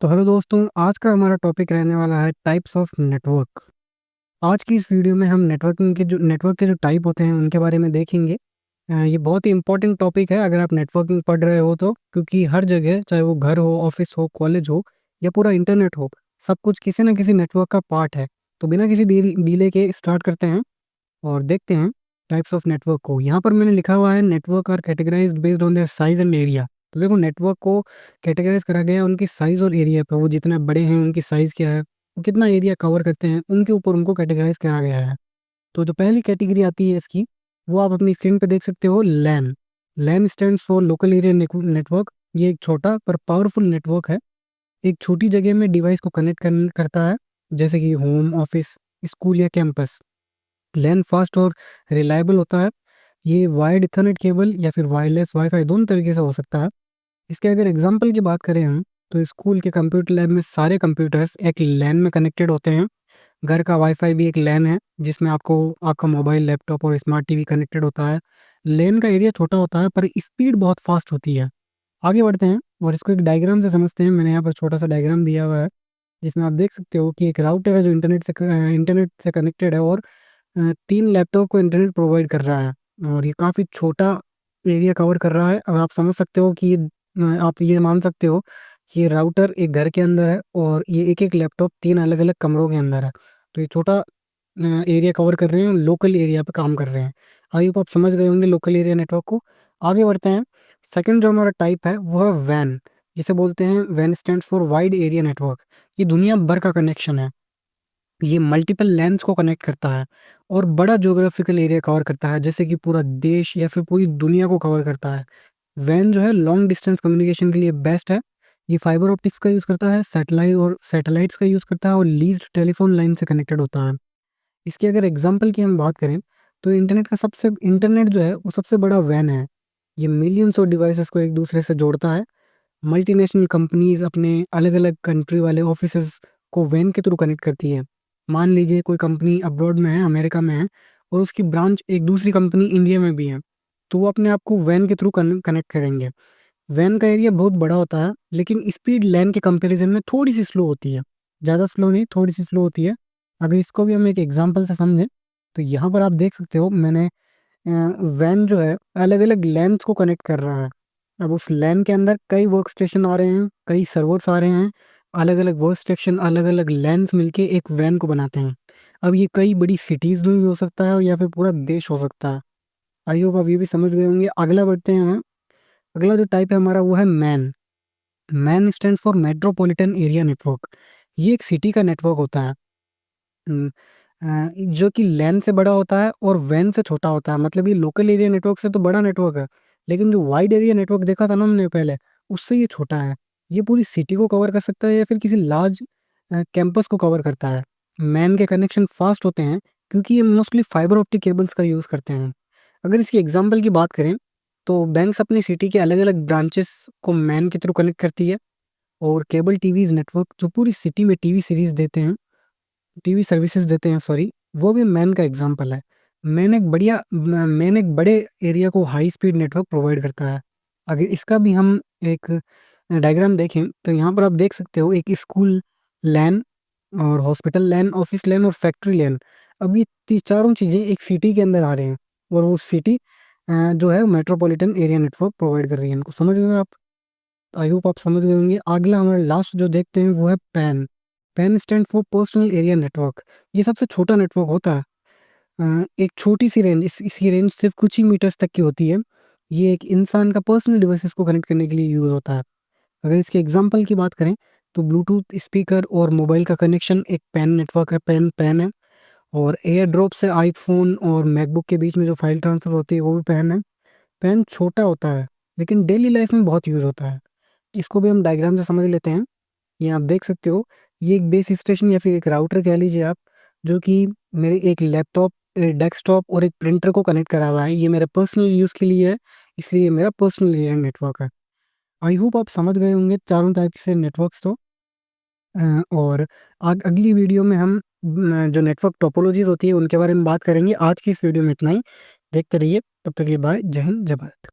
तो हेलो दोस्तों, आज का हमारा टॉपिक रहने वाला है टाइप्स ऑफ नेटवर्क। आज की इस वीडियो में हम नेटवर्क के जो टाइप होते हैं उनके बारे में देखेंगे। ये बहुत ही इम्पोर्टेंट टॉपिक है अगर आप नेटवर्किंग पढ़ रहे हो तो, क्योंकि हर जगह चाहे वो घर हो, ऑफिस हो, कॉलेज हो या पूरा इंटरनेट हो, सब कुछ किसी न किसी नेटवर्क का पार्ट है। तो बिना किसी डीले के स्टार्ट करते हैं और देखते हैं टाइप्स ऑफ नेटवर्क को। यहाँ पर मैंने लिखा हुआ है network are categorised based on their size and area. तो देखो, नेटवर्क को कैटेगराइज करा गया है उनकी साइज और एरिया पर। वो जितने बड़े हैं उनकी साइज क्या है, वो कितना एरिया कवर करते हैं, उनके ऊपर उनको कैटेगराइज करा गया है। तो जो पहली कैटेगरी आती है इसकी, वो आप अपनी स्क्रीन पे देख सकते हो, LAN. LAN stands for local area network. ये एक छोटा पर पावरफुल नेटवर्क है। एक छोटी जगह में डिवाइस को कनेक्ट करता है, जैसे कि होम, ऑफिस, स्कूल या कैंपस। लैन फास्ट और रिलायबल होता है। ये वायर्ड इथरनेट केबल या फिर वायरलेस वाईफाई दोनों तरीके से हो सकता है। इसके अगर एग्जांपल की बात करें हम, तो स्कूल के कंप्यूटर लैब में सारे कंप्यूटर्स एक लैन में कनेक्टेड होते हैं। घर का वाईफाई भी एक लैन है, जिसमें आपको आपका मोबाइल, लैपटॉप और स्मार्ट टीवी कनेक्टेड होता है। लैन का एरिया छोटा होता है पर स्पीड बहुत फास्ट होती है। आगे बढ़ते हैं और इसको एक डायग्राम से समझते हैं। मैंने यहाँ पर छोटा सा डायग्राम दिया हुआ है, जिसमें आप देख सकते हो कि एक राउटर है जो इंटरनेट से कनेक्टेड है और 3 लैपटॉप को इंटरनेट प्रोवाइड कर रहा है। और ये काफ़ी छोटा एरिया कवर कर रहा है। अब आप समझ सकते हो कि आप ये मान सकते हो कि ये राउटर एक घर के अंदर है और ये एक-एक लैपटॉप 3 अलग-अलग कमरों के अंदर है। तो ये छोटा एरिया कवर कर रहे हैं, लोकल एरिया पे काम कर रहे हैं। आई होप आप समझ गए होंगे लोकल एरिया नेटवर्क को। आगे बढ़ते हैं। सेकंड जो हमारा टाइप है वो है वैन। जिसे बोलते हैं, वैन stands for wide area network. ये दुनिया भर का कनेक्शन है। ये मल्टीपल लैंड्स को कनेक्ट करता है और बड़ा ज्योग्राफिकल एरिया कवर करता है, जैसे कि पूरा देश या फिर पूरी दुनिया को कवर करता है। वैन जो है लॉन्ग डिस्टेंस कम्युनिकेशन के लिए बेस्ट है। ये फाइबर ऑप्टिक्स का यूज़ करता है, सैटेलाइट्स का यूज़ करता है और लीज्ड टेलीफोन लाइन से कनेक्टेड होता है। इसकी अगर एग्जांपल की हम बात करें, तो इंटरनेट जो है वो सबसे बड़ा वैन है। ये मिलियंस ऑफ डिवाइसेस को एक दूसरे से जोड़ता है। मल्टीनेशनल कंपनीज़ अपने अलग-अलग कंट्री वाले ऑफ़िसेज़ को वैन के थ्रू कनेक्ट करती है। मान लीजिए कोई कंपनी अब्रॉड में है, अमेरिका में है और उसकी ब्रांच एक दूसरी कंपनी इंडिया में भी है, तो वो अपने आप को वैन के थ्रू कनेक्ट करेंगे। वैन का एरिया बहुत बड़ा होता है, लेकिन स्पीड लैन के कंपैरिज़न में थोड़ी-सी स्लो होती है। ज़्यादा स्लो नहीं, थोड़ी-सी स्लो होती है। अगर इसको भी हम एक एग्ज़ाम्पल से समझें, तो यहाँ पर आप देख सकते हो, मैंने वैन जो है अलग-अलग लैन्स को कनेक्ट कर रहा है। अब उस लैन के अंदर कई वर्क स्टेशन आ रहे हैं, कई सर्वर्स आ रहे हैं, अलग-अलग वर्क स्टेशन, अलग-अलग लैन्स मिलके एक वैन को बनाते हैं। अब ये कई बड़ी सिटीज़ में भी हो सकता है या फिर पूरा देश हो सकता है। आई होप आप ये भी समझ गए होंगे। अगला बढ़ते हैं हम। अगला जो टाइप है हमारा वो है man. Man stands for metropolitan area network. ये एक सिटी का नेटवर्क होता है। हुँ। जो कि लैन से बड़ा होता है और वैन से छोटा होता है। मतलब ये लोकल एरिया नेटवर्क से तो बड़ा नेटवर्क है, लेकिन जो वाइड एरिया नेटवर्क देखा था ना हमने पहले, उससे ये छोटा है। ये पूरी सिटी को कवर कर सकता है या फिर किसी लार्ज कैंपस को कवर करता है। मैन के कनेक्शन फास्ट होते हैं क्योंकि ये मोस्टली फाइबर ऑप्टिक केबल्स का यूज़ करते हैं। अगर इसकी एग्ज़ाम्पल की बात करें, तो बैंक्स अपनी सिटी के अलग-अलग ब्रांचेस को मैन के थ्रू कनेक्ट करती है और केबल टीवीज़ नेटवर्क जो पूरी सिटी में टीवी सर्विसेज़ देते हैं, सॉरी, वो भी मैन का एग्ज़ाम्पल है। मैन एक बड़े एरिया को हाई स्पीड नेटवर्क प्रोवाइड करता है। अगर इसका भी हम एक डायग्राम देखें, तो यहाँ पर आप देख सकते हो एक स्कूल लैन और हॉस्पिटल लैन, ऑफ़िस लैन और फैक्ट्री लैन। अब ये चारों चीज़ें एक सिटी के अंदर आ रहे हैं और वो सिटी जो है मेट्रोपॉलिटन एरिया नेटवर्क प्रोवाइड कर रही है। इनको समझ गए आप? आई होप आप समझ गए होंगे। अगला हमारा लास्ट जो देखते हैं वो है pan. Pen stand for personal area network. ये सबसे छोटा नेटवर्क होता है। एक छोटी-सी रेंज, इसकी रेंज सिर्फ़ कुछ ही मीटर्स तक की होती है। ये एक इंसान का पर्सनल डिवाइसेज़ को कनेक्ट करने के लिए यूज़ होता है। अगर इसके एग्ज़ाम्पल की बात करें, तो ब्लूटूथ स्पीकर और मोबाइल का कनेक्शन एक पैन नेटवर्क है, पैन पैन है। और एयर ड्रॉप से आईफ़ोन और मैकबुक के बीच में जो फ़ाइल ट्रांसफ़र होती है वो भी पैन है। पैन छोटा होता है, लेकिन डेली लाइफ़ में बहुत यूज़ होता है। इसको भी हम डायग्राम से समझ लेते हैं। ये आप देख सकते हो, ये एक बेस स्टेशन या फिर एक राउटर कह लीजिए आप, जो कि मेरे एक लैपटॉप, डेस्कटॉप और एक प्रिंटर को कनेक्ट करा हुआ है। ये मेरे पर्सनल यूज़ के लिए है, इसलिए ये मेरा पर्सनल एरिया नेटवर्क है। आई होप आप समझ गए होंगे चारों टाइप से नेटवर्क्स तो। और अगली वीडियो में हम जो नेटवर्क टोपोलॉजीज़ होती है उनके बारे में बात करेंगे। आज की इस वीडियो में इतना ही। देखते रहिए, तब तक के लिए बाय। जय हिंद, जय भारत।